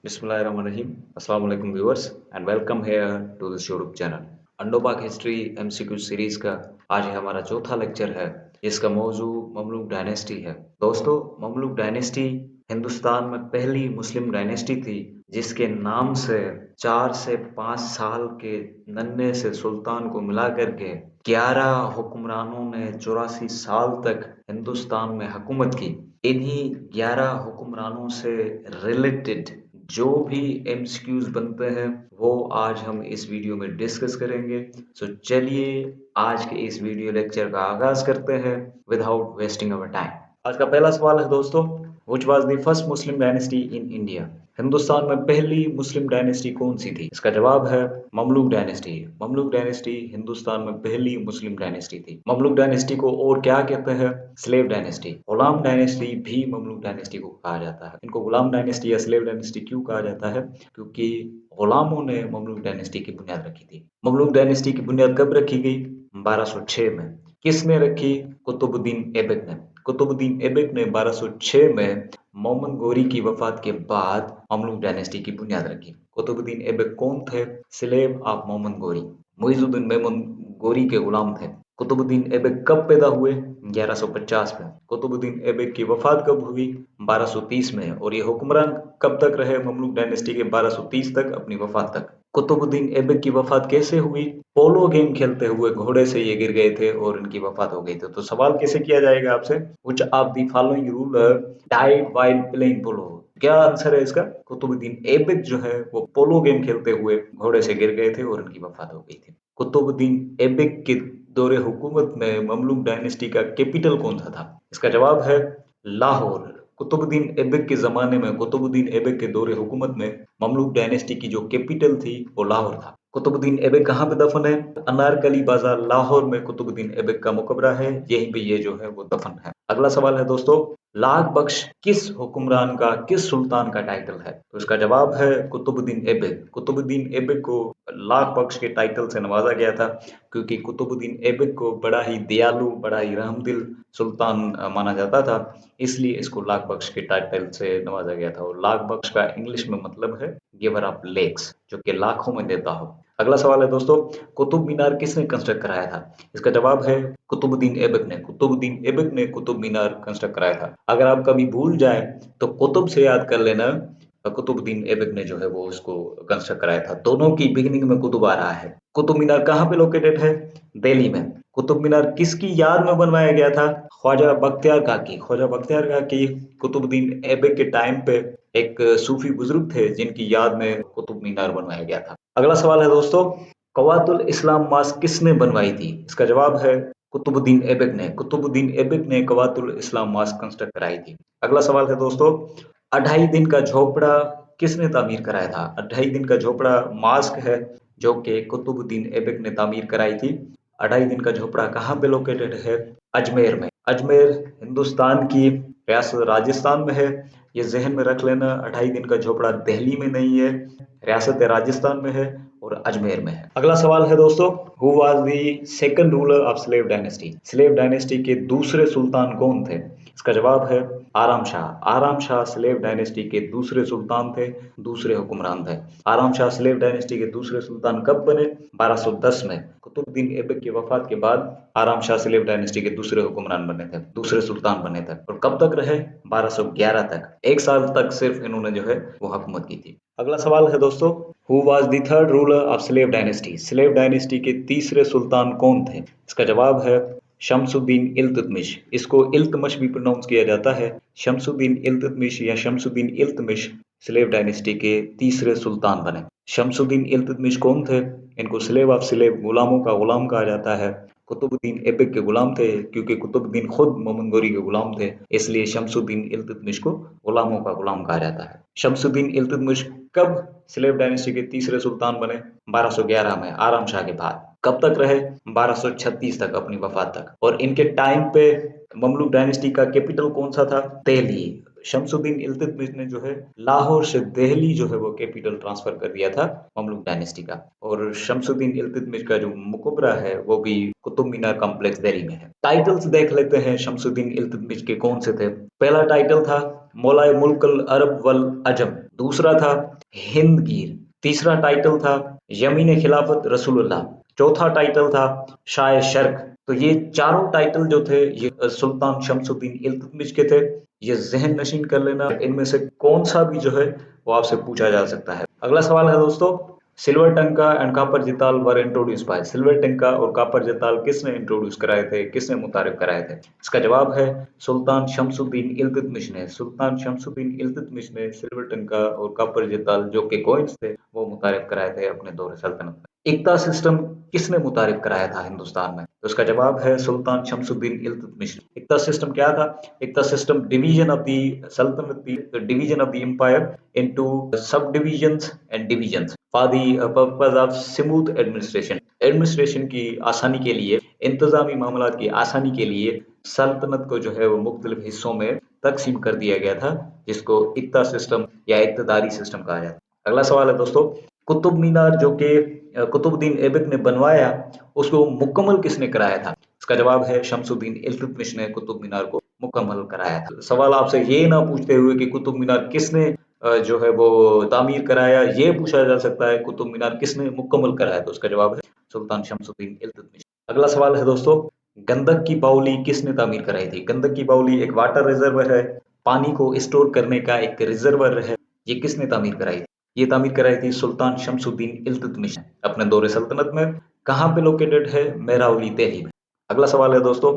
Bismillahirrahmanirrahim. Assalamu alaikum viewers and welcome here to this YouTube channel. अंडोबाग history MCQ series का आज हमारा चौथा लेक्चर है जिसका मौजू ममलूक डायनेस्टी है। दोस्तों, ममलूक डायनेस्टी हिंदुस्तान में पहली मुस्लिम डायनेस्टी थी जिसके नाम से 4 से 5 साल के नन्हे से सुल्तान को मिला करके 11 हुक्मरानों ने 84 साल तक हिंदुस्तान में हुकूमत की। इन्हीं 11 हुक्मरानों से रिलेटेड जो भी एमसीक्यूज बनते हैं वो आज हम इस वीडियो में डिस्कस करेंगे। सो चलिए आज के इस वीडियो लेक्चर का आगाज करते हैं विदाउट वेस्टिंग अवर टाइम। आज का पहला सवाल है दोस्तों, which was the first Muslim dynasty in India? Hindustan में पहली मुस्लिम डायनेस्टी कौन सी थी? इसका जवाब है ममलूक डायनेस्टी। ममलूक डायनेस्टी हिंदुस्तान में पहली मुस्लिम डायनेस्टी थी। ममलूक डायनेस्टी को और क्या कहते हैं? Slave dynasty. गुलाम डायनेस्टी भी ममलूक डायनेस्टी को कहा जाता है। इनको गुलाम डायनेस्टी या स्लेव डायनेस्टी क्यों कहा जाता है? क्योंकि गुलामों ने ममलूक डायनेस्टी की बुनियाद रखी थी। ममलूक डायनेस्टी की बुनियाद कब रखी गई? 1206 में। किसने रखी? कुतुबुद्दीन ऐबक ने। कुतुबुद्दीन ऐबक ने 1206 में मोहम्मद गोरी की वफात के बाद ममलूक डायनेस्टी की बुनियाद रखी। कुतुबुद्दीन ऐबक कौन थे? स्लेव ऑफ मोहम्मद गोरी, मुइजुद्दीन मोहम्मद गोरी के गुलाम थे। कुतुबुद्दीन ऐबक कब पैदा हुए? 1150 में। कुतुबुद्दीन ऐबक की वफात कब हुई? 1230 में। और ये हुक्मरान कब तक रहे ममलूक डायनेस्टी के? 1230 तक, अपनी वफात तक। कुतुबुद्दीन ऐबक की वफात कैसे हुई? पोलो गेम खेलते हुए घोड़े से ये गिर गए थे और इनकी वफात हो गई थी। तो सवाल कैसे किया जाएगा आपसे? Which of the following ruler died while playing पोलो? क्या आंसर है इसका? कुतुबुद्दीन ऐबक जो है वो पोलो गेम खेलते हुए घोड़े से गिर गए थे और इनकी वफात हो गई थी। कुतुबुद्दीन ऐबक के दौरे हुकूमत में ममलूक डायनेस्टी का कैपिटल कौन सा था? इसका जवाब है लाहौर। कुतुबुद्दीन ऐबक के जमाने में, कुतुबुद्दीन ऐबक के दौरे हुकूमत में ममलूक डायनेस्टी की जो कैपिटल थी वो लाहौर था। कुतुबुद्दीन ऐबक कहाँ पे दफन है? अनारकली बाजार लाहौर में कुतुबुद्दीन ऐबक का मकबरा है, यहीं पे ये जो है वो दफन है। अगला सवाल है दोस्तों, लाख बख्श किस हुक्मरान का, किस सुल्तान का टाइटल है? तो इसका जवाब है कुतुबुद्दीन ऐबक। कुतुबुद्दीन ऐबक को लाख बख्श के टाइटल से नवाजा गया था क्योंकि कुतुबुद्दीन ऐबक को बड़ा ही दयालु, बड़ा ही रहमदिल सुल्तान माना जाता था, इसलिए इसको लाख बख्श के टाइटल से नवाजा गया था। और लाख बख्श का इंग्लिश में मतलब है गिवर ऑफ लेक्स, जो कि लाखों में देता हो। अगला सवाल है दोस्तों, कुतुब मीनार किसने कंस्ट्रक्ट कराया था? इसका जवाब है कुतुबुद्दीन ऐबक ने। कुतुबुद्दीन ऐबक ने कुतुब मीनार कंस्ट्रक्ट कराया था। अगर आप कभी भूल जाए तो कुतुब से याद कर लेना, कुतुबुद्दीन ऐबक ने जो है वो उसको कंस्ट्रक्ट कराया था। दोनों की बिगिनिंग में कुतुब आ रहा है। कुतुब मीनार कहाँ पे लोकेटेड है? दिल्ली में। कुतुब मीनार किसकी याद में बनवाया गया था? ख्वाजा बख्तियार काकी। ख्वाजा बख्तियार काकी कुतुबुद्दीन ऐबक के टाइम पे एक सूफी बुजुर्ग थे जिनकी याद में कुतुब मीनार बनवाया गया था। अगला सवाल है दोस्तों, कवातुल इस्लाम मॉस्क किसने बनवाई थी? इसका जवाब है कुतुबुद्दीन ऐबक ने। कुतुबुद्दीन ऐबक ने कवातुल इस्लाम मॉस्क कंस्ट्रक्ट कराई थी। अगला सवाल है दोस्तों, 2.5 दिन का झोपड़ा किसने तामीर कराया था? 2.5 दिन का झोपड़ा मॉस्क है जो कि कुतुबुद्दीन ऐबक ने तामीर कराई थी। 2.5 दिन का झोपड़ा कहाँ पे लोकेटेड है? अजमेर में। अजमेर हिंदुस्तान की रियासत राजस्थान में है, ये जहन में रख लेना। 2.5 दिन का झोपड़ा दिल्ली में नहीं है, रियासत राजस्थान में है और अजमेर में है। अगला सवाल है दोस्तों, who was the second ruler of slave dynasty? Slave dynasty के दूसरे सुल्तान कौन थे? इसका जवाब है आराम शाह। आराम शाह स्लेव डायनेस्टी के दूसरे सुल्तान थे, दूसरे हुक्मरान थे। आराम शाह स्लेव डायनेस्टी के दूसरे सुल्तान कब बने? 1210 में। कुतुबुद्दीन ऐबक की वफात के बाद आराम शाह स्लेव डायनेस्टी के दूसरे हुक्मरान बने थे, दूसरे सुल्तान बने थे। और कब तक रहे? 1211 तक। 1 साल तक सिर्फ इन्होंने जो है वो हुकूमत की थी। अगला सवाल है दोस्तों, who was the third ruler of slave dynasty? Slave dynasty के तीसरे सुल्तान कौन थे? इसका जवाब है शमसुद्दीन इल्तुतमिश। इसको इल्तमश भी प्रोनाउंस किया जाता है। शमसुद्दीन इल्तुतमिश या शमसुद्दीन इल्तमिश स्लेव डायनेस्टी के तीसरे सुल्तान बने। शमसुद्दीन इल्तुतमिश कौन थे? इनको स्लेव ऑफ स्लेव, गुलामों का गुलाम कहा जाता है। कुतुबुद्दीन ऐबक के गुलाम थे, क्योंकि कुतुबुद्दीन खुद मोहम्मद गोरी के गुलाम थे, इसलिए शमसुद्दीन इल्तुतमिश को गुलामों का गुलाम कहा जाता है। शमसुद्दीन इल्तुतमिश कब स्लेव डायनेस्टी के तीसरे सुल्तान बने? 1211 में, आराम शाह के बाद। कब तक रहे? 1236 तक, अपनी वफात तक। और इनके टाइम पे ममलूक डायनेस्टी का कैपिटल कौन सा था? दिल्ली। शमसुद्दीन इल्तुतमिश ने जो है लाहौर से दिल्ली जो है वो कैपिटल ट्रांसफर कर दिया था ममलूक डायनेस्टी का। और शमसुद्दीन इल्तुतमिश का जो मकबरा है वो भी कुतुब मीनार कॉम्प्लेक्स दिल्ली में है। टाइटल्स देख लेते हैं शमसुद्दीन इल्तुतमिश के कौन से थे। पहला टाइटल था मौलाए मुल्कल अरब वल अजम। दूसरा था हिंदगीर। तीसरा टाइटल था यमीन खिलाफत रसूलुल्लाह। चौथा टाइटल था शाह शर्क। तो ये चारों टाइटल जो थे ये सुल्तान शमसुद्दीन इल्तुतमिश के थे। ये ज़हन नशीन कर लेना, इनमें से कौन सा भी जो है वो आपसे पूछा जा सकता है। अगला सवाल है दोस्तों, silver tanka and copper jital were introduce by. Silver tanka और कापर जिताल किसने इंट्रोड्यूस कराए थे, किसने मुतारिफ कराए थे? इसका जवाब है सुल्तान शमसुद्दीन इल्तुतमिश ने। सुल्तान शमसुद्दीन इल्तुतमिश ने सिल्वर टंका और कापर जिताल जो कि कॉइन्स थे वो मुतारिफ कराए थे अपने दौर सल्तनत में। इक्ता सिस्टम किसने मुतारिफ कराया था हिंदुस्तान में? तो उसका जवाब है सुल्तान शमसुद्दीन इल्तुतमिश ने। इक्ता सिस्टम क्या था? इक्ता सिस्टम डिवीजन ऑफ द सल्तनत, division of the empire into sub divisions and divisions for the purpose of smooth administration. Administration की आसानी के लिए, इंतजामी मामला की आसानी के लिए सल्तनत को जो है वो मुख्तलिफ हिस्सों में तकसीम कर दिया गया था, जिसको इक्ता सिस्टम या इक्तदारी सिस्टम कहा जाता है। अगला सवाल है दोस्तों, कुतुब मीनार जो कि कुतुबुद्दीन ऐबक ने बनवाया, उसको मुकम्मल किसने कराया था? इसका जवाब है शमसुद्दीन इल्तुतमिश ने कुतुब मीनार को मुकम्मल कराया था। सवाल आपसे ये ना पूछते हुए कि कुतुब मीनार किसने जो है वो तामीर कराया, ये पूछा जा सकता है कुतुब मीनार किसने मुकम्मल कराया, तो उसका जवाब है सुल्तान शमसुद्दीन इल्तुतमिश। अगला सवाल है दोस्तों, गंडक की बावली किसने तामीर कराई थी? गंडक की बावली एक वाटर रिजर्वर है, पानी को स्टोर करने का एक रिजर्वर है। ये किसने तामीर कराई थी? ये तामीर कराई थी सुल्तान शमसुद्दीन इल्तुतमिश ने अपने दौरे सल्तनत में। कहाँ पे लोकेटेड है? मेहरावली दिल्ली में। अगला सवाल है दोस्तों,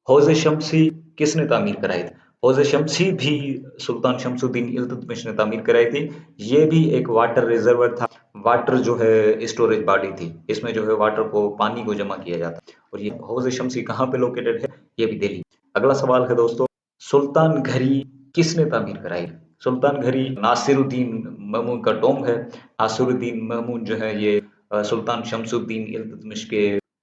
हौज शमसी किसने तामीर कराई थी? हौज शमसी भी सुल्तान शमसुद्दीन इल्तुतमिश ने तामीर कराई थी। ये भी एक वाटर रिजर्वर था, वाटर जो है स्टोरेज बॉडी थी, इसमें जो है वाटर को, पानी को जमा किया जाता। और ये हौज शमसी कहाँ पे लोकेटेड है? ये भी दिल्ली। अगला सवाल है दोस्तों, सुल्तान घरी किसने तामीर कराई? सुल्तान घरी नासिरुद्दीन महमूद का टॉम है। नासिरुद्दीन महमूद जो है ये सुल्तान शमसुद्दीन इल्तुतमिश के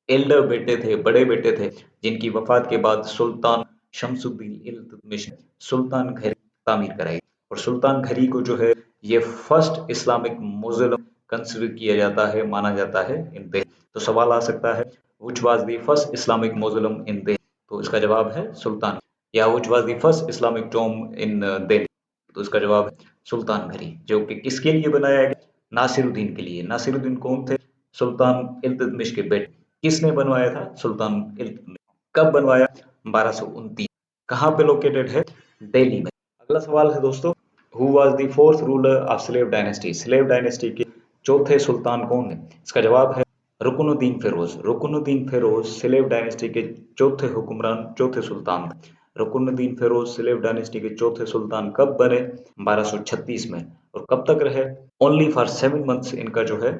एल्डर बेटे थे, बड़े बेटे थे, जिनकी वफात के बाद सुल्तान शमसुद्दीन इल्तुतमिश ने सुल्तान घरी तामीर कराई। और सुल्तान घरी को जो है ये फर्स्ट इस्लामिक मौज़ेलम कंसिडर किया जाता है, माना जाता है इन दिल्ली। तो सवाल आ सकता है which was the first Islamic mausoleum in Delhi? तो इसका जवाब है सुल्तान। या which was the first Islamic tomb in Delhi? तो इसका जवाब है सुल्तान घरी, जो कि किसके लिए बनाया गया? नासिरुद्दीन के लिए। नासिरुद्दीन कौन थे? सुल्तान इल्तुतमिश के बेटे। किसने बनवाया था? सुल्तान इल्तुतमिश। कब बनवाया? 1229। कहाँ पे लोकेटेड है? दिल्ली में। अगला सवाल है दोस्तों, who was the fourth ruler of slave dynasty? Slave dynasty के चौथे सुल्तान कौन है? इसका जवाब है रुकनुद्दीन फिरोज। रुकनुद्दीन फिरोज स्लेव डायनेस्टी के चौथे हुक्मरान, चौथे सुल्तान थे। रुकनुद्दीन फिरोज स्लेव डायनेस्टी के चौथे सुल्तान कब बने? 1236 में। और कब तक रहे? ओनली फॉर 7 मंथ्स इनका जो है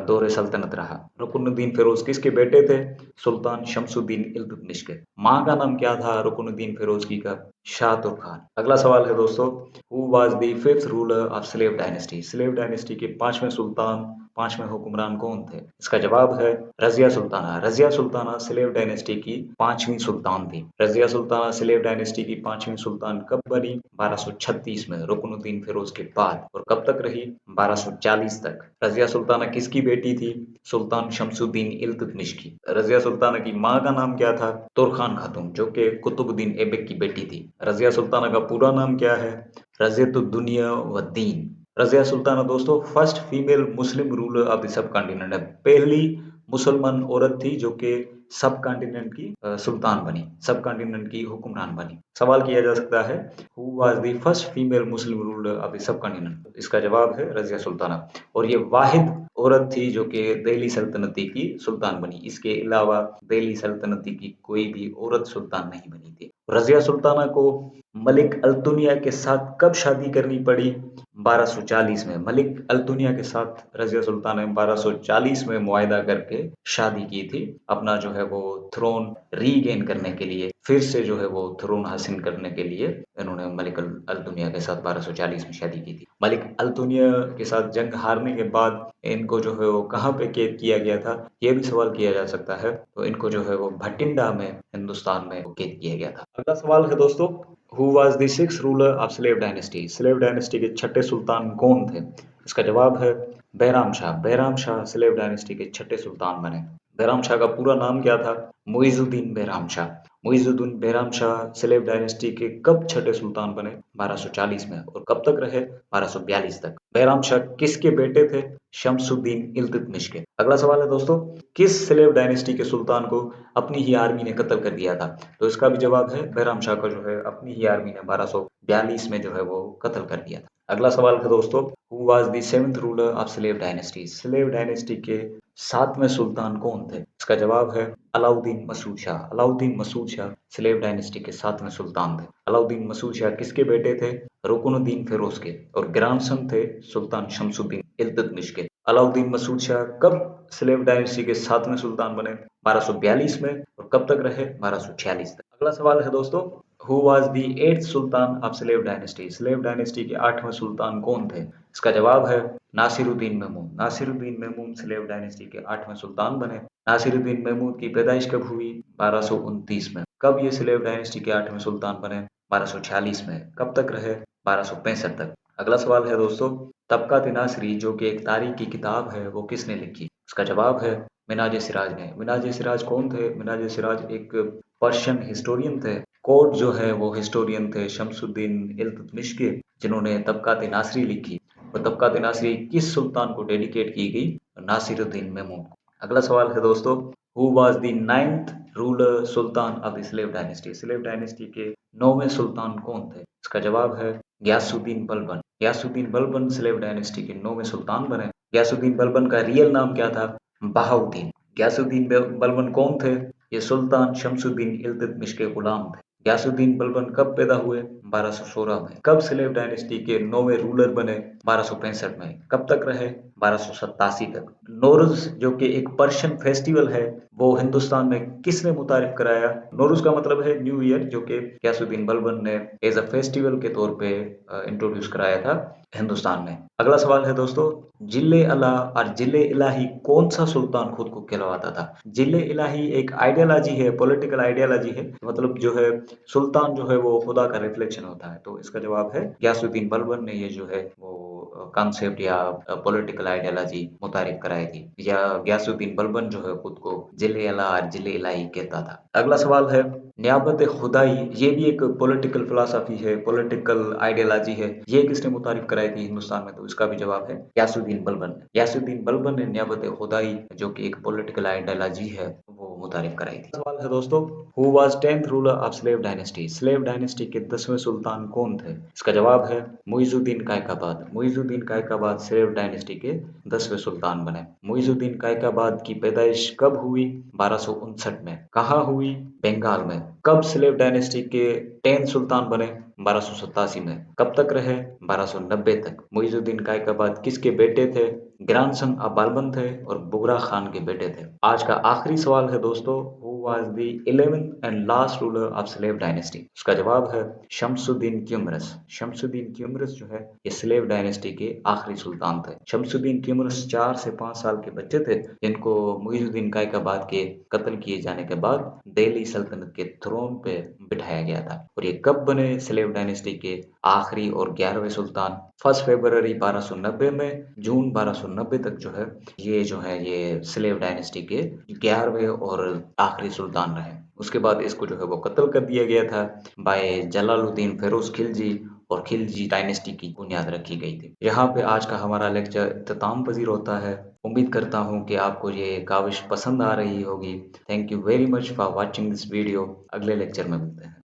दौरे सल्तनत रहा। रुकनुद्दीन फिरोज किसके बेटे थे? सुल्तान शमसुद्दीन इल्तुतमिश के। माँ का नाम क्या था रुकनुद्दीन फिरोज की का? शाह तुर्क खान। अगला सवाल है दोस्तों, who was the fifth ruler of slave dynasty? Slave dynasty के पांचवें सुल्तान, पांचवें हुक्मरान कौन थे? इसका जवाब है रजिया सुल्ताना। रजिया सुल्ताना स्लेव डायनेस्टी की पांचवी सुल्तान थी। रजिया सुल्ताना स्लेव डायनेस्टी की पांचवी सुल्तान कब बनी? 1236 में, रुकनुद्दीन फिरोज के बाद। और कब तक रही? 1240 तक। रजिया सुल्ताना किसकी बेटी थी? सुल्तान शमसुद्दीन इल्तुतमिश की। रजिया सुल्ताना की माँ का नाम क्या था? तुर्खान खातून, जो कि कुतुबुद्दीन ऐबक की बेटी थी। रजिया सुल्ताना का पूरा नाम क्या है? रज़ियतुद्दुनिया व दीन। रज़िया सुल्ताना दोस्तों first female Muslim ruler of the sub continent है। पहली मुसलमान औरत थी जो कि सब कॉन्टिनेंट की सुल्तान बनी, सब कॉन्टिनेंट की हुक्मरान बनी। सवाल किया जा सकता है who was the first female Muslim ruler of the sub continent? इसका जवाब है रज़िया सुल्ताना। और ये वाहिद औरत थी जो कि दिल्ली सल्तनती की सुल्तान बनी। इसके अलावा दिल्ली सल्तनती की कोई भी औरत सुल्तान नहीं बनी थी। रज़िया सुल्ताना को मलिक अल्तुनिया के साथ कब शादी करनी पड़ी? 1240 में। मलिक अल्तुनिया के साथ रज़िया सुल्ताना ने 1240 में मुआहदा करके शादी की थी, अपना जो है वो थ्रोन रीगेन करने के लिए, फिर से जो है वो थ्रोन हासिल करने के लिए इन्होंने मलिक अल्तुनिया के साथ 1240 में शादी की थी। मलिक अल्तुनिया के साथ जंग हारने के बाद इनको जो है वो कहाँ पे कैद किया गया था, ये भी सवाल किया जा सकता है। तो इनको जो है वो भटिंडा में, हिंदुस्तान में कैद किया गया था। अगला सवाल है दोस्तों, who was the sixth ruler of slave dynasty? Slave dynasty के छठे सुल्तान कौन थे? इसका जवाब है बैराम शाह। बैराम शाह स्लेव डायनेस्टी के छठे सुल्तान बने। बैराम शाह का पूरा नाम क्या था? मुइजुद्दीन बैराम शाह। मुइजुद्दीन बैराम शाह स्लेव डायनेस्टी के कब छठे सुल्तान बने? 1240 में। और कब तक रहे? 1242 तक। बैराम शाह किसके बेटे थे? शमसुद्दीन इल्तुतमिश के। अगला सवाल है दोस्तों, किस स्लेव डायनेस्टी के सुल्तान को अपनी ही आर्मी ने कत्ल कर दिया था? तो इसका भी जवाब है बैराम शाह का जो है अपनी ही आर्मी ने 1242 में जो है वो कत्ल कर दिया था। अगला सवाल है दोस्तों, who was the seventh ruler of slave dynasty? Slave dynasty के 7वें सुल्तान कौन थे? इसका जवाब है अलाउद्दीन मसूद शाह। अलाउद्दीन मसूद शाह स्लेव डायनेस्टी के 7वें सुल्तान थे। अलाउद्दीन मसूद शाह किसके बेटे थे? रुकनुद्दीन फिरोज के। और ग्रैंडसन थे सुल्तान शमसुद्दीन इल्तुतमिश के। अलाउद्दीन मसूद शाह कब स्लेव डायनेस्टी के 7वें सुल्तान बने? 1242 में। और कब तक रहे? 1246 तक। अगला सवाल है दोस्तों, who was the 8th Sultan of slave dynasty? Slave dynasty के 8वें सुल्तान कौन थे? इसका जवाब है नासिरुद्दीन महमूद। नासिरुद्दीन महमूद स्लेव डायनेस्टी के 8वें सुल्तान बने। नासिरुद्दीन महमूद की पैदाइश कब हुई? 1229 में। कब ये स्लेव डायनेस्टी के 8वें सुल्तान बने? 1246 में। कब तक रहे? 1265 तक। अगला सवाल है दोस्तों, तबकात नासरी जो कि एक तारीख की किताब है वो किसने लिखी? इसका जवाब है मिनाज सिराज ने। मिनाज सिराज कौन थे? मिनाज सिराज एक पर्शियन हिस्टोरियन थे। कोर्ट जो है वो हिस्टोरियन थे शमसुद्दीन इल्तुतमिश के, जिन्होंने तबकात नासरी लिखी। और तबकात नासरी किस सुल्तान को डेडिकेट की गई? नासिरुद्दीन महमूद को। अगला सवाल है दोस्तों, who was the 9th ruler Sultan of the slave dynasty? Slave dynasty के 9वें सुल्तान कौन थे? इसका जवाब है गयासुद्दीन बलबन। गयासुद्दीन बलबन स्लेव डायनेस्टी के 9वें सुल्तान बने। गयासुद्दीन बलबन का रियल नाम क्या था? बहाउद्दीन। गयासुद्दीन बलबन कौन थे? ये सुल्तान शमसुद्दीन इल्तुतमिश के गुलाम थे। गयासुद्दीन बलबन कब पैदा हुए? 1216 में। कब स्लेव डायनेस्टी के 9वें रूलर बने? 1265 में। कब तक रहे? 1287 तक। नौरूज जो कि एक पर्शियन फेस्टिवल है वो हिंदुस्तान में किसने मुतारिफ कराया? नौरूज का मतलब है न्यू ईयर, जो कि गयासुद्दीन बलबन ने एज अ फेस्टिवल के तौर पे इंट्रोड्यूस कराया था हिंदुस्तान में। अगला सवाल है दोस्तों, जिले अला और जिले इलाही कौन सा सुल्तान खुद को कहलवाता था? जिले इलाही एक आइडियोलॉजी है, पॉलिटिकल आइडियोलॉजी है, मतलब जो है सुल्तान जो है वो खुदा का रिफ्लेक्शन होता है। तो इसका जवाब है गयासुद्दीन बलबन ने ये जो है वो कॉन्सेप्ट या पॉलिटिकल आइडियोलॉजी मुतारिफ कराई थी, या गयासुद्दीन बलबन जो है खुद को जिले अला और जिले इलाही कहता था। अगला सवाल है, नियाबत खुदाई ये भी एक पॉलिटिकल फिलॉसफी है, पॉलिटिकल आइडियोलॉजी है, ये किसने मुतारिफ कराई थी हिंदुस्तान में? तो इसका भी जवाब है गयासुद्दीन बलबन। गयासुद्दीन बलबन ने नियाबत खुदाई जो कि एक पॉलिटिकल आइडियोलॉजी है वो मुतारिफ कराई थी। सवाल है दोस्तों, who was 10th ruler of slave dynasty? Slave dynasty के 10वें सुल्तान कौन थे? इसका जवाब है मुइजुद्दीन कायकाबाद। मुइजुद्दीन कायकाबाद स्लेव डायनेस्टी के 10वें सुल्तान बने। मुइजुद्दीन कायकाबाद की पैदाइश कब हुई? 1259 में। कहाँ हुई? बंगाल में। कब स्लेव डायनेस्टी के 10 सुल्तान बने? 1287 में। कब तक रहे? 1290 तक। मुइजुद्दीन कायकाबाद किसके बेटे थे? ग्रैंडसन ऑफ बालबन थे और बुगरा खान के बेटे थे। आज का आखिरी सवाल है दोस्तों, who was the 11th and last ruler of slave dynasty? उसका जवाब है शमसुद्दीन क्यूमरस। शमसुद्दीन क्यूमरस जो है ये स्लेव डायनेस्टी के आखिरी सुल्तान थे। शमसुद्दीन क्यूमरस 4 से 5 साल के बच्चे थे, जिनको मुइजुद्दीन कायकाबाद के कत्ल किए जाने के बाद दिल्ली सल्तनत के थ्रोन पे बिठाया गया था। और ये कब बने स्लेव डायनेस्टी के आखिरी और 11वें सुल्तान? 1 फरवरी 1290 में। जून 1290 तक जो है ये स्लेव डायनेस्टी के 11वें और आखिरी सुल्तान रहे। उसके बाद इसको जो है वो कत्ल कर दिया गया था बाय जलालुद्दीन फिरोज खिलजी, और खिलजी डायनेस्टी की बुनियाद रखी गई थी। यहाँ पे आज का हमारा लेक्चर इख्तिताम पजीर होता है। उम्मीद करता हूँ कि आपको ये काविश पसंद आ रही होगी। Thank you very much for watching this video. अगले लेक्चर में मिलते हैं।